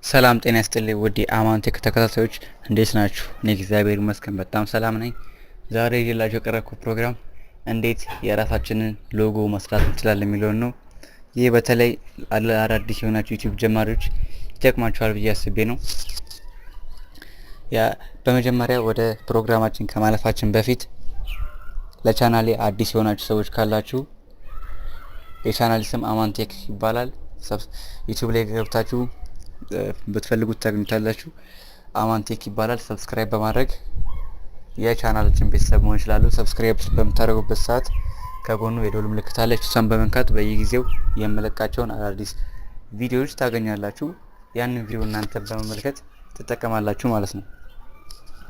ሰላም ጤና ይስጥልኝ ውድ የአማንቴክ ተከታታዮች እንዴት ናችሁ? እኔ እግዚአብሔር ይመስገን በጣም ሰላም ነኝ። ዛሬ ይዤላችሁ የቀረብኩት ፕሮግራም እንዴት የራሳችንን ሎጎ መስራት እንችላለን የሚለውን ነው። ይህ በተለይ አዳዲስ የሆናችሁ ዩቲዩብ ጀማሪዎች ይጠቅማችኋል ብዬ አስቤ ነው። በመጀመሪያ ወደ ፕሮግራማችን ከማለፋችን በፊት ለቻናሌ አዲስ የሆናችሁ ሰዎች ካላችሁ የቻናሌ ስም አማንቴክ ይባላል። ዩቲዩብ ላይ ገብታችሁ ብትፈልጉት ታገኙታላችሁ። አማንቴክ ይባላል። ሰብስክራይብ በማድረግ የቻናላችን ቤተሰብ መሆን ይችላሉ። ሰብስክራይብ በምታደርጉበት ሰዓት ከጎኑ የደወል ምልክት አለች። እሷን በመንካት በየጊዜው የምለቃቸውን አዳዲስ ቪዲዮዎች ታገኛላችሁ። ያንን ቪዲዮ እናንተ በመመልከት ትጠቀማላችሁ ማለት ነው።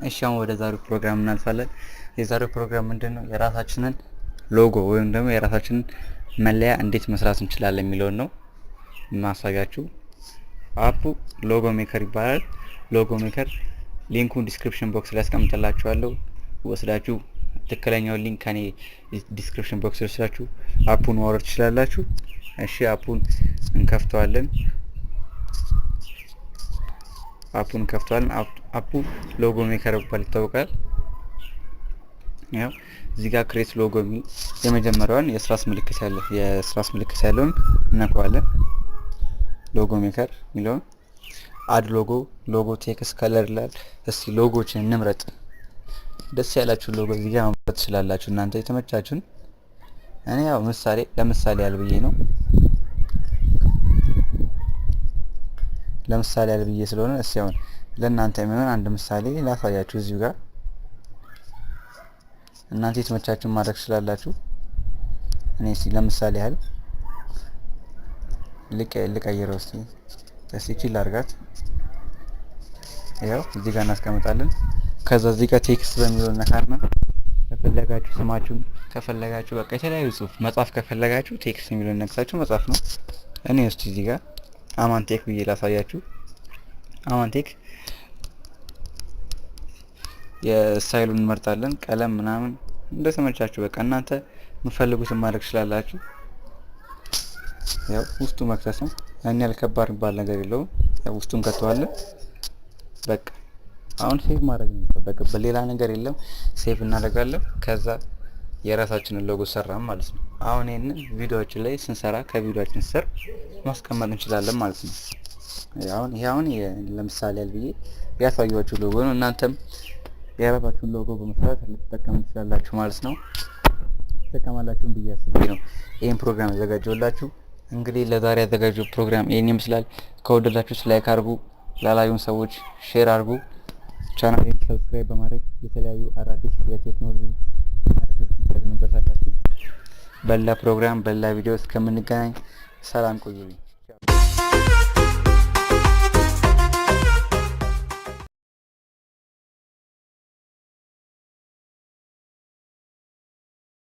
እሺ አሁን ወደ ዛሬው ፕሮግራም እናልፋለን። የዛሬው ፕሮግራም ምንድነው? የራሳችንን ሎጎ ወይም ደግሞ የራሳችንን መለያ እንዴት መስራት እንችላለን የሚለውን ነው ማሳያችሁ። አፑ ሎጎ ሜከር ይባላል። ሎጎ ሜከር ሊንኩን ዲስክሪፕሽን ቦክስ ላይ አስቀምጥላችኋለሁ። ወስዳችሁ ትክክለኛውን ሊንክ ከኔ ዲስክሪፕሽን ቦክስ ላይ ወስዳችሁ አፑን ማውረድ ትችላላችሁ። እሺ አፑን እንከፍተዋለን። አፑ ሎጎ ሜከር በመባል ይታወቃል። ያው እዚህ ጋር ክሬት ሎጎ የሚል የመጀመሪያውን የስራስ ምልክት ያለውን እናውቀዋለን። ሎጎ ሜከር የሚለውን አድ ሎጎ ቴክስት ከለር ይላል። እስቲ ሎጎችን እንምረጥ። ደስ ያላችሁ ሎጎ እዚህ ጋር መምረጥ ትችላላችሁ እናንተ የተመቻችሁን። እኔ ያው ለምሳሌ ያልብዬ ነው። ለምሳሌ ያልብዬ ስለሆነ እስቲ አሁን ለእናንተ የሚሆን አንድ ምሳሌ ላሳያችሁ። እዚሁ ጋር እናንተ የተመቻችሁን ማድረግ ትችላላችሁ። እኔ እስቲ ለምሳሌ ያህል ልቀይረው እስቲ ቺል አድርጋት። ያው እዚህ ጋር እናስቀምጣለን። ከዛ እዚህ ጋር ቴክስት በሚለው ነካና ከፈለጋችሁ ስማችሁን ከፈለጋችሁ በቃ የተለያዩ ጽሁፍ መጻፍ ከፈለጋችሁ ቴክስት የሚለውን ነክሳችሁ መጻፍ ነው። እኔ እስቲ እዚህ ጋር አማንቴክ ብዬ ላሳያችሁ። አማንቴክ የስታይሉን እንመርጣለን። ቀለም ምናምን እንደተመቻችሁ በቃ እናንተ የምትፈልጉትን ማድረግ ትችላላችሁ። ያው ውስጡ መክተት ነው። ያን ያህል ከባድ የሚባል ነገር የለውም። ያው ውስጡን ከተዋለን በቃ አሁን ሴቭ ማድረግ ነው የሚጠበቅብን፣ ሌላ ነገር የለም። ሴቭ እናደርጋለን። ከዛ የራሳችንን ሎጎ ሰራን ማለት ነው። አሁን ይሄንን ቪዲዮአችን ላይ ስንሰራ ከቪዲዮአችን ስር ማስቀመጥ እንችላለን ማለት ነው። አሁን ለምሳሌ ያልብዬ ያሳየኋችሁ ሎጎ ነው። እናንተም የራሳችሁን ሎጎ በመስራት ልትጠቀሙ ትችላላችሁ ማለት ነው። ትጠቀማላችሁ ብዬ አስቤ ነው ይሄን ፕሮግራም ያዘጋጀሁላችሁ። እንግዲህ ለዛሬ ያዘጋጀው ፕሮግራም ይሄን ይመስላል። ከወደዳችሁት ላይክ አድርጉ፣ ላላዩን ሰዎች ሼር አድርጉ። ቻናሌን ሰብስክራይብ በማድረግ የተለያዩ አዳዲስ የቴክኖሎጂ መረጃዎችን ታገኙበታላችሁ። በሌላ ፕሮግራም በሌላ ቪዲዮ እስከምንገናኝ ሰላም ቆዩልኝ።